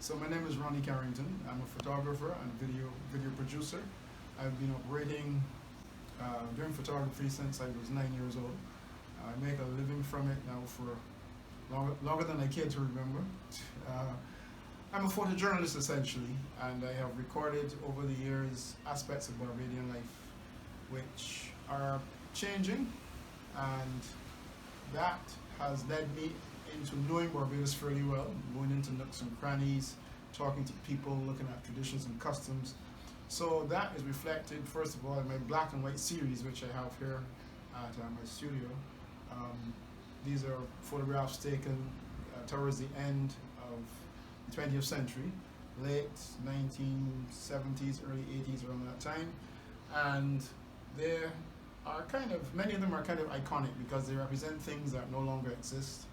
So my name is Ronnie Carrington. I'm a photographer and video producer. I've been operating doing photography since I was 9 years old. I make a living from it now for longer than I care to remember. Uh, I'm a photojournalist essentially, and I have recorded over the years aspects of Barbadian life which are changing, and that has led me into knowing Barbados fairly well, going into nooks and crannies, talking to people, looking at traditions and customs. So that is reflected, first of all, in my black and white series, which I have here at my studio. These are photographs taken towards the end of the 20th century, late 1970s, early 80s, around that time. And they are many of them are kind of iconic because they represent things that no longer exist.